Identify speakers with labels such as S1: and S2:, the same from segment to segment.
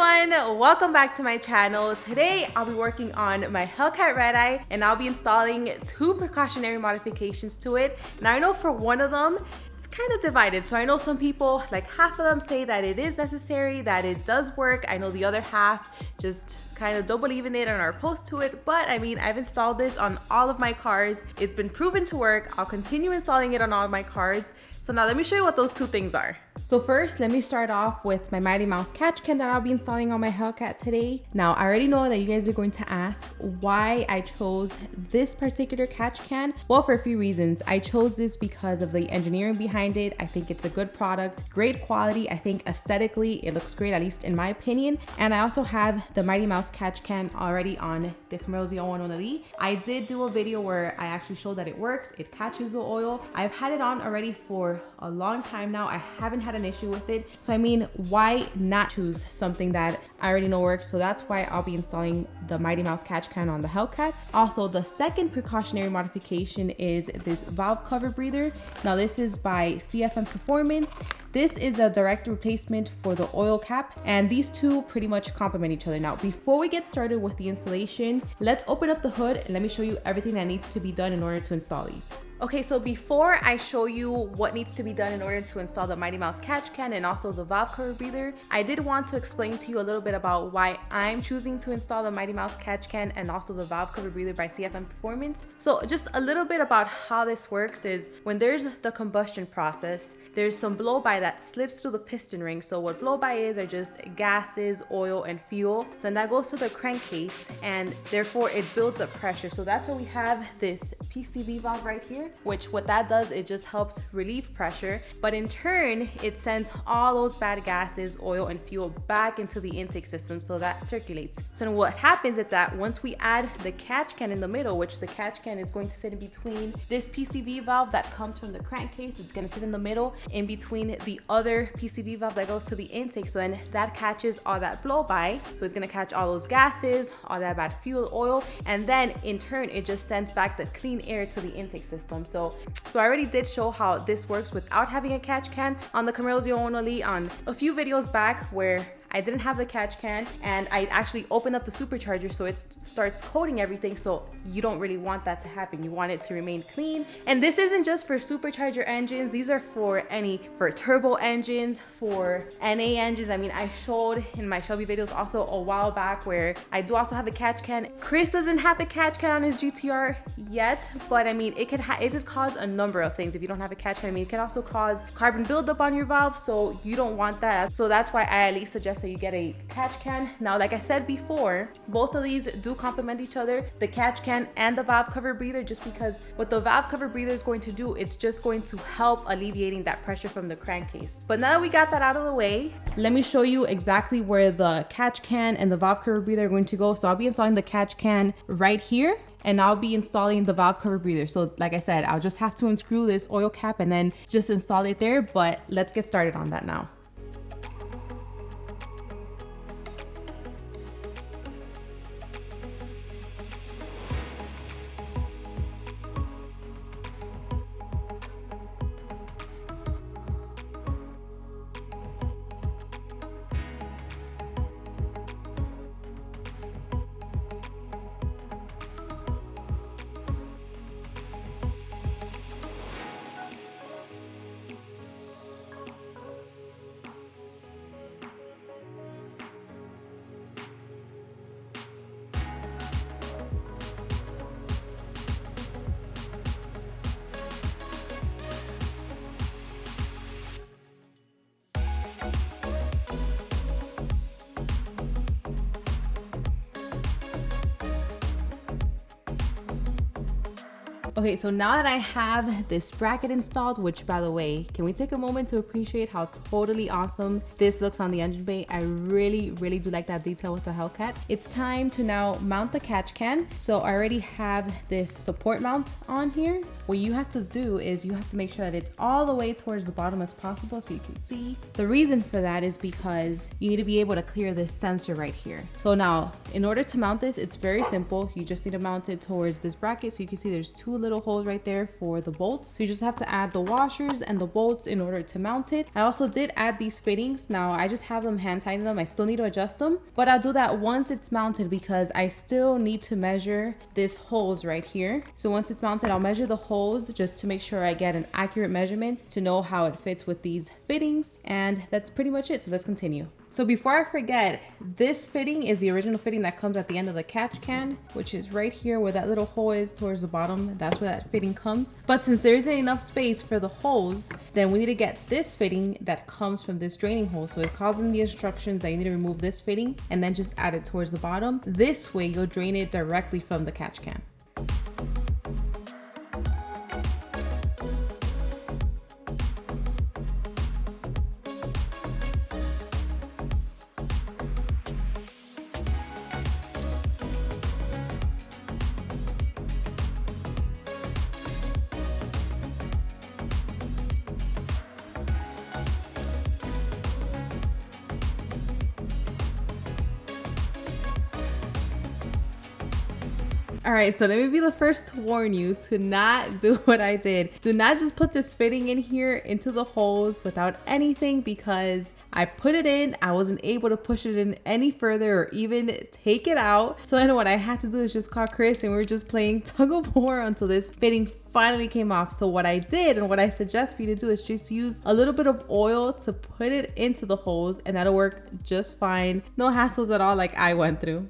S1: everyone, welcome back to my channel. Today I'll be working on my Hellcat Redeye and I'll be installing 2 precautionary modifications to it. Now I know for one of them it's kind of divided, so I know some people, like half of them, say that it is necessary, that it does work. I know the other half just kind of don't believe in it and are opposed to it, but I mean, I've installed this on all of my cars. It's been proven to work. I'll continue installing it on all of my cars. So now let me show you what those 2 things are. So first, let me start off with my Mighty Mouse catch can that I'll be installing on my Hellcat today. Now, I already know that you guys are going to ask why I chose this particular catch can. Well, for a few reasons. I chose this because of the engineering behind it. I think it's a good product, great quality. I think aesthetically, it looks great, at least in my opinion. And I also have the Mighty Mouse catch can already on the Camaro 01 I did do a video where I actually showed that it works. It catches the oil. I've had it on already for a long time now. I haven't had an issue with it. So I mean, why not choose something that I already know works? So that's why I'll be installing the Mighty Mouse catch can on the Hellcat. Also, the second precautionary modification is this valve cover breather. Now this is by CFM Performance. This is a direct replacement for the oil cap, and these 2 pretty much complement each other. Now, before we get started with the installation, let's open up the hood and let me show you everything that needs to be done in order to install these. Okay, so before I show you what needs to be done in order to install the Mighty Mouse catch can and also the valve cover breather, I did want to explain to you a little bit about why I'm choosing to install the Mighty Mouse catch can and also the valve cover breather by CFM Performance. So just a little bit about how this works is when there's the combustion process, there's some blow-by that slips through the piston ring. So what blow-by is are just gases, oil, and fuel. So then that goes to the crankcase and therefore it builds up pressure. So that's why we have this PCV valve right here, which what that does, it just helps relieve pressure, but in turn it sends all those bad gases, oil, and fuel back into the intake system, so that circulates. So then what happens is that once we add the catch can in the middle, which the catch can is going to sit in between this PCV valve that comes from the crankcase, it's going to sit in the middle in between the other PCV valve that goes to the intake. So then that catches all that blow by, so it's going to catch all those gases, all that bad fuel, oil, and then in turn it just sends back the clean air to the intake system. So I already did show how this works without having a catch can on the Camaro 01 on a few videos back where I didn't have the catch can and I actually opened up the supercharger so it starts coating everything. So you don't really want that to happen. You want it to remain clean. And this isn't just for supercharger engines. These are for turbo engines, for NA engines. I mean, I showed in my Shelby videos also a while back where I do also have a catch can. Chris doesn't have the catch can on his GTR yet, but I mean, it could cause a number of things if you don't have a catch can. I mean, it can also cause carbon buildup on your valve, so you don't want that. So that's why I at least suggest that you get a catch can. Now, like I said before, both of these do complement each other, the catch can and the valve cover breather, just because what the valve cover breather is going to do, it's just going to help alleviating that pressure from the crankcase. But now that we got that out of the way, let me show you exactly where the catch can and the valve cover breather are going to go. So I'll be installing the catch can right here, and I'll be installing the valve cover breather. So like I said, I'll just have to unscrew this oil cap and then just install it there, but let's get started on that now. Okay, so now that I have this bracket installed, which by the way, can we take a moment to appreciate how totally awesome this looks on the engine bay? I really do like that detail with the Hellcat. It's time to now mount the catch can. So I already have this support mount on here. What you have to do is you have to make sure that it's all the way towards the bottom as possible so you can see. The reason for that is because you need to be able to clear this sensor right here. So now, in order to mount this, it's very simple. You just need to mount it towards this bracket so you can see there's two little holes right there for the bolts. So you just have to add the washers and the bolts in order to mount it. I also did add these fittings. Now I just have them hand tighten them. I still need to adjust them, but I'll do that once it's mounted because I still need to measure this holes right here. So once it's mounted, I'll measure the holes just to make sure I get an accurate measurement to know how it fits with these fittings. And that's pretty much it. So let's continue. So before I forget, this fitting is the original fitting that comes at the end of the catch can, which is right here where that little hole is towards the bottom. That's where that fitting comes. But since there isn't enough space for the holes, then we need to get this fitting that comes from this draining hole. So it calls in the instructions that you need to remove this fitting and then just add it towards the bottom. This way you'll drain it directly from the catch can. All right, so let me be the first to warn you to not do what I did. Do not just put this fitting in here into the holes without anything, because I put it in, I wasn't able to push it in any further or even take it out. So then what I had to do is just call Chris and we were just playing tug of war until this fitting finally came off. So what I did and what I suggest for you to do is just use a little bit of oil to put it into the holes, and that'll work just fine. No hassles at all like I went through.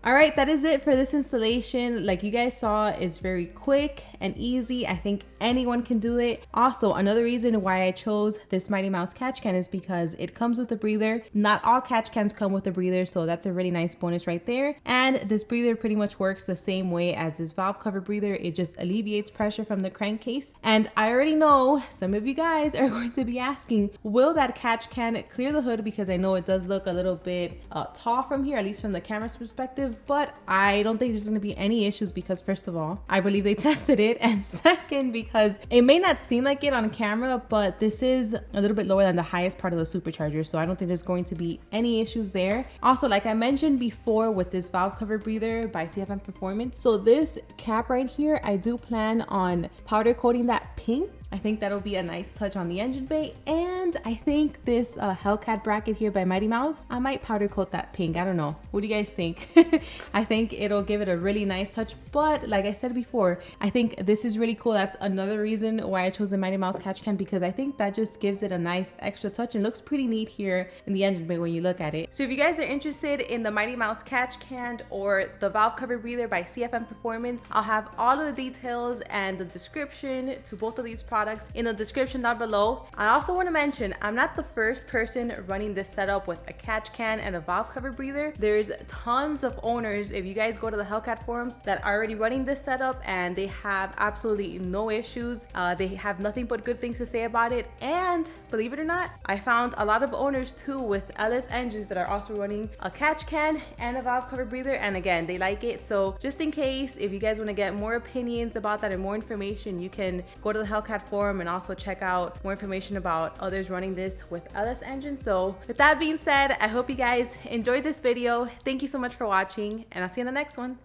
S1: All right, that is it for this installation. Like you guys saw, it's very quick and easy. I think anyone can do it. Also, another reason why I chose this Mighty Mouse catch can is because it comes with a breather. Not all catch cans come with a breather, so that's a really nice bonus right there. And this breather pretty much works the same way as this valve cover breather. It just alleviates pressure from the crankcase. And I already know some of you guys are going to be asking, will that catch can clear the hood? Because I know it does look a little bit tall from here, at least from the camera's perspective. But I don't think there's going to be any issues because, first of all, I believe they tested it, and second, because it may not seem like it on camera, but this is a little bit lower than the highest part of the supercharger, so I don't think there's going to be any issues there. Also, like I mentioned before with this valve cover breather by CFM Performance, so this cap right here, I do plan on powder coating that pink. I think that'll be a nice touch on the engine bay. And I think this Hellcat bracket here by Mighty Mouse, I might powder coat that pink. I don't know. What do you guys think? I think it'll give it a really nice touch. But like I said before, I think this is really cool. That's another reason why I chose the Mighty Mouse catch can, because I think that just gives it a nice extra touch and looks pretty neat here in the engine bay when you look at it. So if you guys are interested in the Mighty Mouse catch can or the valve cover breather by CFM Performance, I'll have all of the details and the description to both of these products in the description down below. I also want to mention, I'm not the first person running this setup with a catch can and a valve cover breather. There's tons of owners, if you guys go to the Hellcat forums, that are already running this setup and they have absolutely no issues. They have nothing but good things to say about it. And believe it or not, I found a lot of owners too with LS engines that are also running a catch can and a valve cover breather, and again, they like it. So just in case, if you guys want to get more opinions about that and more information, you can go to the Hellcat forum and also check out more information about others running this with LS engines. So with that being said, I hope you guys enjoyed this video. Thank you so much for watching, and I'll see you in the next one.